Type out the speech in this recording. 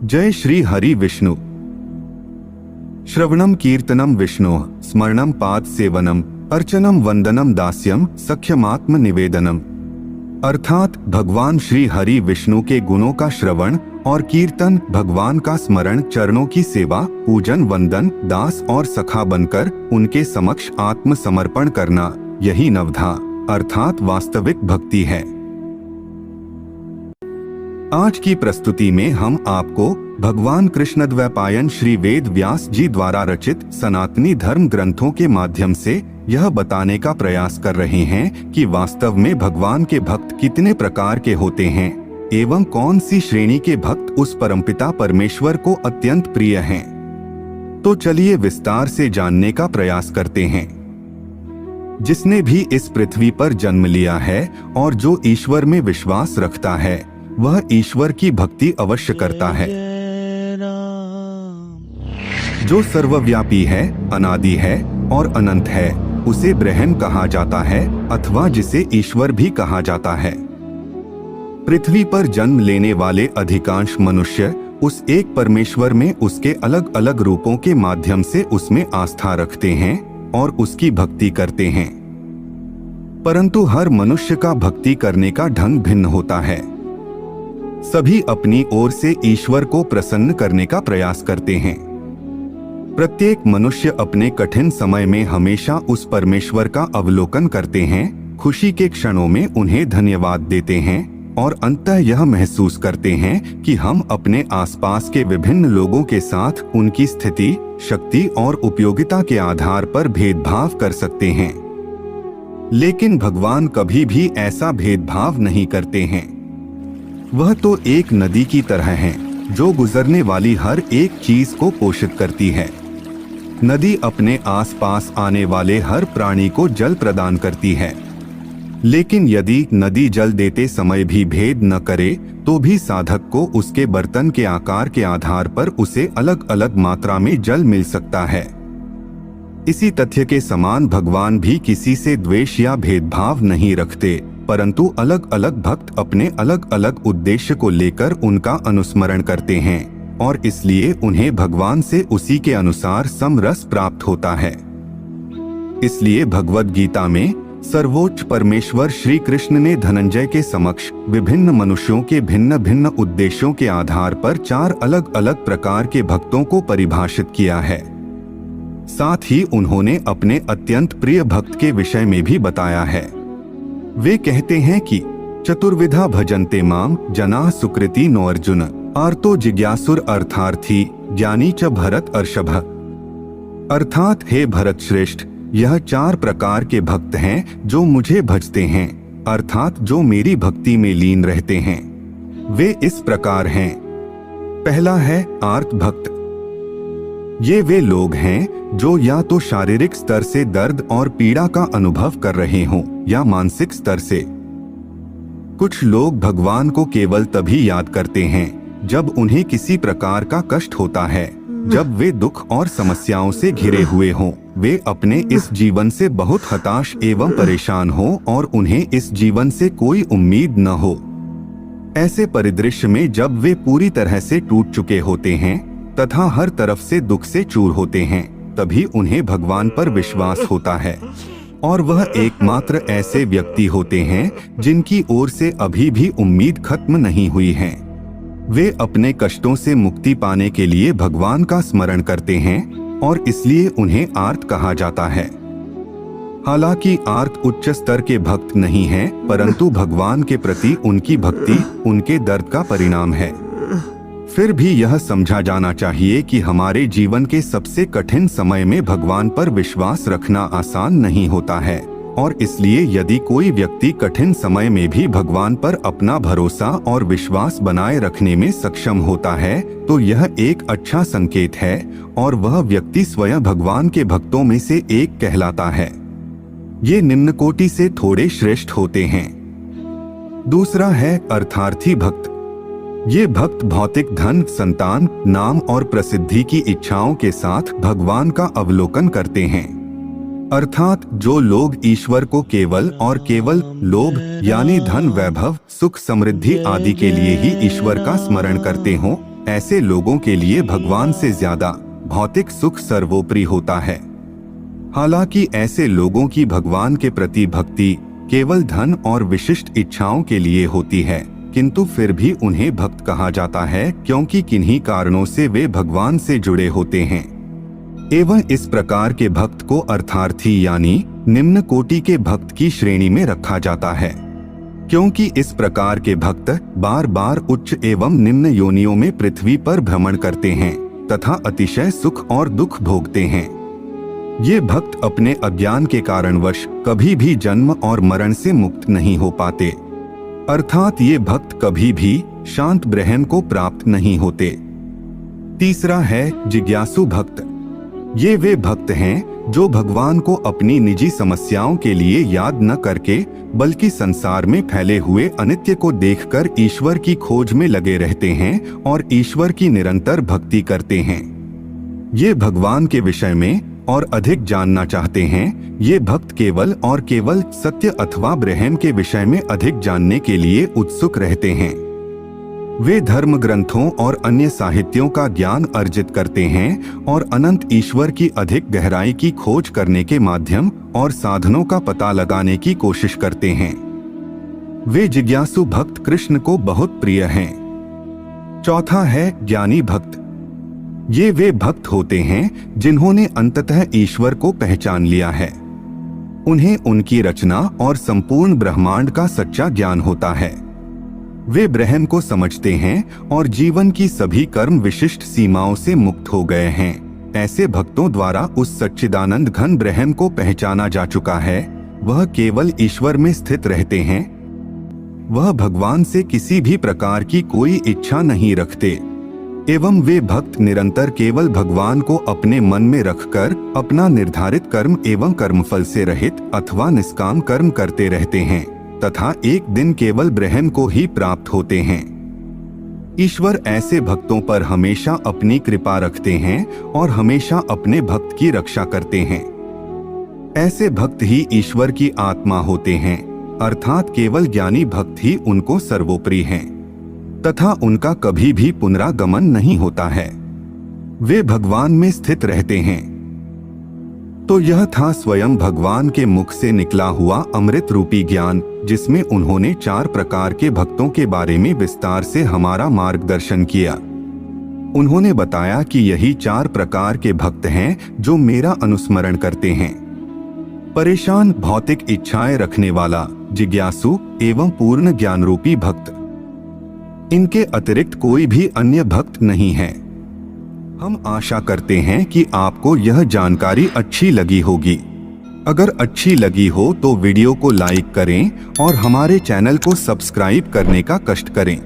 जय श्री हरि विष्णु। श्रवणम कीर्तनम विष्णु स्मरणम पाद सेवनम अर्चनम वंदनम दास्यम सख्यमात्म निवेदनम। अर्थात भगवान श्री हरि विष्णु के गुणों का श्रवण और कीर्तन, भगवान का स्मरण, चरणों की सेवा, पूजन, वंदन, दास और सखा बनकर उनके समक्ष आत्म समर्पण करना, यही नवधा अर्थात वास्तविक भक्ति है। आज की प्रस्तुति में हम आपको भगवान कृष्णद्वैपायन श्री वेद व्यास जी द्वारा रचित सनातनी धर्म ग्रंथों के माध्यम से यह बताने का प्रयास कर रहे हैं कि वास्तव में भगवान के भक्त कितने प्रकार के होते हैं एवं कौन सी श्रेणी के भक्त उस परमपिता परमेश्वर को अत्यंत प्रिय हैं। तो चलिए विस्तार से जानने का प्रयास करते हैं। जिसने भी इस पृथ्वी पर जन्म लिया है और जो ईश्वर में विश्वास रखता है वह ईश्वर की भक्ति अवश्य करता है। जो सर्वव्यापी है, अनादि है और अनंत है, उसे ब्रह्म कहा जाता है अथवा जिसे ईश्वर भी कहा जाता है। पृथ्वी पर जन्म लेने वाले अधिकांश मनुष्य उस एक परमेश्वर में उसके अलग अलग रूपों के माध्यम से उसमें आस्था रखते हैं और उसकी भक्ति करते हैं। परंतु हर मनुष्य का भक्ति करने का ढंग भिन्न होता है। सभी अपनी ओर से ईश्वर को प्रसन्न करने का प्रयास करते हैं। प्रत्येक मनुष्य अपने कठिन समय में हमेशा उस परमेश्वर का अवलोकन करते हैं, खुशी के क्षणों में उन्हें धन्यवाद देते हैं और अंततः यह महसूस करते हैं कि हम अपने आसपास के विभिन्न लोगों के साथ उनकी स्थिति, शक्ति और उपयोगिता के आधार पर भेदभाव कर सकते हैं। लेकिन भगवान कभी भी ऐसा भेदभाव नहीं करते हैं। वह तो एक नदी की तरह है जो गुजरने वाली हर एक चीज को पोषित करती है। नदी अपने आसपास आने वाले हर प्राणी को जल प्रदान करती है। लेकिन यदि नदी जल देते समय भी भेद न करे तो भी साधक को उसके बर्तन के आकार के आधार पर उसे अलग अलग मात्रा में जल मिल सकता है। इसी तथ्य के समान भगवान भी किसी से द्वेष या भेदभाव नहीं रखते, परंतु अलग अलग भक्त अपने अलग अलग उद्देश्य को लेकर उनका अनुस्मरण करते हैं और इसलिए उन्हें भगवान से उसी के अनुसार समरस प्राप्त होता है। इसलिए भगवद गीता में सर्वोच्च परमेश्वर श्री कृष्ण ने धनंजय के समक्ष विभिन्न मनुष्यों के भिन्न भिन्न उद्देश्यों के आधार पर 4 अलग अलग प्रकार के भक्तों को परिभाषित किया है। साथ ही उन्होंने अपने अत्यंत प्रिय भक्त के विषय में भी बताया है। वे कहते हैं कि चतुर्विधा भजन्ते माम जना सुकृति नो अर्जुन आर्तो जिज्ञासुर अर्थार्थी ज्ञानी च भरत अर्षभ। अर्थात हे भरत श्रेष्ठ, यह 4 प्रकार के भक्त हैं जो मुझे भजते हैं, अर्थात जो मेरी भक्ति में लीन रहते हैं। वे इस प्रकार हैं। पहला है आर्त भक्त। ये वे लोग हैं जो या तो शारीरिक स्तर से दर्द और पीड़ा का अनुभव कर रहे हों या मानसिक स्तर से। कुछ लोग भगवान को केवल तभी याद करते हैं जब उन्हें किसी प्रकार का कष्ट होता है, जब वे दुख और समस्याओं से घिरे हुए हों, वे अपने इस जीवन से बहुत हताश एवं परेशान हों और उन्हें इस जीवन से कोई उम्मीद न हो। ऐसे परिदृश्य में जब वे पूरी तरह से टूट चुके होते हैं तथा हर तरफ से दुख से चूर होते हैं, तभी उन्हें भगवान पर विश्वास होता है और वह एकमात्र ऐसे व्यक्ति होते हैं जिनकी ओर से अभी भी उम्मीद खत्म नहीं हुई है। वे अपने कष्टों से मुक्ति पाने के लिए भगवान का स्मरण करते हैं और इसलिए उन्हें आर्त कहा जाता है। हालांकि आर्त उच्च स्तर के भक्त नहीं हैं, परंतु भगवान के प्रति उनकी भक्ति उनके दर्द का परिणाम है। फिर भी यह समझा जाना चाहिए कि हमारे जीवन के सबसे कठिन समय में भगवान पर विश्वास रखना आसान नहीं होता है और इसलिए यदि कोई व्यक्ति कठिन समय में भी भगवान पर अपना भरोसा और विश्वास बनाए रखने में सक्षम होता है तो यह एक अच्छा संकेत है और वह व्यक्ति स्वयं भगवान के भक्तों में से एक कहलाता है। ये निम्न कोटि से थोड़े श्रेष्ठ होते हैं। दूसरा है अर्थार्थी भक्त। ये भक्त भौतिक धन, संतान, नाम और प्रसिद्धि की इच्छाओं के साथ भगवान का अवलोकन करते हैं। अर्थात जो लोग ईश्वर को केवल और केवल लोभ यानी धन, वैभव, सुख, समृद्धि आदि के लिए ही ईश्वर का स्मरण करते हों, ऐसे लोगों के लिए भगवान से ज्यादा भौतिक सुख सर्वोपरि होता है। हालांकि ऐसे लोगों की भगवान के प्रति भक्ति केवल धन और विशिष्ट इच्छाओं के लिए होती है, किंतु फिर भी उन्हें भक्त कहा जाता है क्योंकि किन्हीं कारणों से वे भगवान से जुड़े होते हैं। एवं इस प्रकार के भक्त को अर्थार्थी यानी निम्न कोटि के भक्त की श्रेणी में रखा जाता है, क्योंकि इस प्रकार के भक्त बार बार उच्च एवं निम्न योनियों में पृथ्वी पर भ्रमण करते हैं तथा अतिशय सुख और दुख भोगते हैं। ये भक्त अपने अज्ञान के कारणवश कभी भी जन्म और मरण से मुक्त नहीं हो पाते, अर्थात ये भक्त कभी भी शांत ब्रह्म को प्राप्त नहीं होते। तीसरा है जिज्ञासु भक्त। ये वे भक्त हैं जो भगवान को अपनी निजी समस्याओं के लिए याद न करके बल्कि संसार में फैले हुए अनित्य को देखकर ईश्वर की खोज में लगे रहते हैं और ईश्वर की निरंतर भक्ति करते हैं। ये भगवान के विषय में और अधिक जानना चाहते हैं। ये भक्त केवल और केवल सत्य अथवा ब्रह्म के विषय में अधिक जानने के लिए उत्सुक रहते हैं। वे धर्म ग्रंथों और अन्य साहित्यों का ज्ञान अर्जित करते हैं और अनंत ईश्वर की अधिक गहराई की खोज करने के माध्यम और साधनों का पता लगाने की कोशिश करते हैं। वे जिज्ञासु भक्त कृष्ण को बहुत प्रिय हैं। चौथा है ज्ञानी भक्त। ये वे भक्त होते हैं जिन्होंने अंततः ईश्वर को पहचान लिया है। उन्हें उनकी रचना और संपूर्ण ब्रह्मांड का सच्चा ज्ञान होता है। वे ब्रह्म को समझते हैं और जीवन की सभी कर्म विशिष्ट सीमाओं से मुक्त हो गए हैं। ऐसे भक्तों द्वारा उस सच्चिदानंद घन ब्रह्म को पहचाना जा चुका है। वह केवल ईश्वर में स्थित रहते हैं। वह भगवान से किसी भी प्रकार की कोई इच्छा नहीं रखते एवं वे भक्त निरंतर केवल भगवान को अपने मन में रखकर अपना निर्धारित कर्म एवं कर्मफल से रहित अथवा निष्काम कर्म करते रहते हैं तथा एक दिन केवल ब्रह्म को ही प्राप्त होते हैं। ईश्वर ऐसे भक्तों पर हमेशा अपनी कृपा रखते हैं और हमेशा अपने भक्त की रक्षा करते हैं। ऐसे भक्त ही ईश्वर की आत्मा होते हैं, अर्थात केवल ज्ञानी भक्त ही उनको सर्वोपरि हैं तथा उनका कभी भी पुनरागमन नहीं होता है। वे भगवान में स्थित रहते हैं। तो यह था स्वयं भगवान के मुख से निकला हुआ अमृत रूपी ज्ञान, जिसमें उन्होंने 4 प्रकार के भक्तों के बारे में विस्तार से हमारा मार्गदर्शन किया। उन्होंने बताया कि यही 4 प्रकार के भक्त हैं जो मेरा अनुस्मरण करते हैं। परेशान भौतिक इच्छाएं रखने वाला, जिज्ञासु एवं पूर्ण ज्ञान रूपी भक्त। इनके अतिरिक्त कोई भी अन्य भक्त नहीं है। हम आशा करते हैं कि आपको यह जानकारी अच्छी लगी होगी। अगर अच्छी लगी हो तो वीडियो को लाइक करें और हमारे चैनल को सब्सक्राइब करने का कष्ट करें।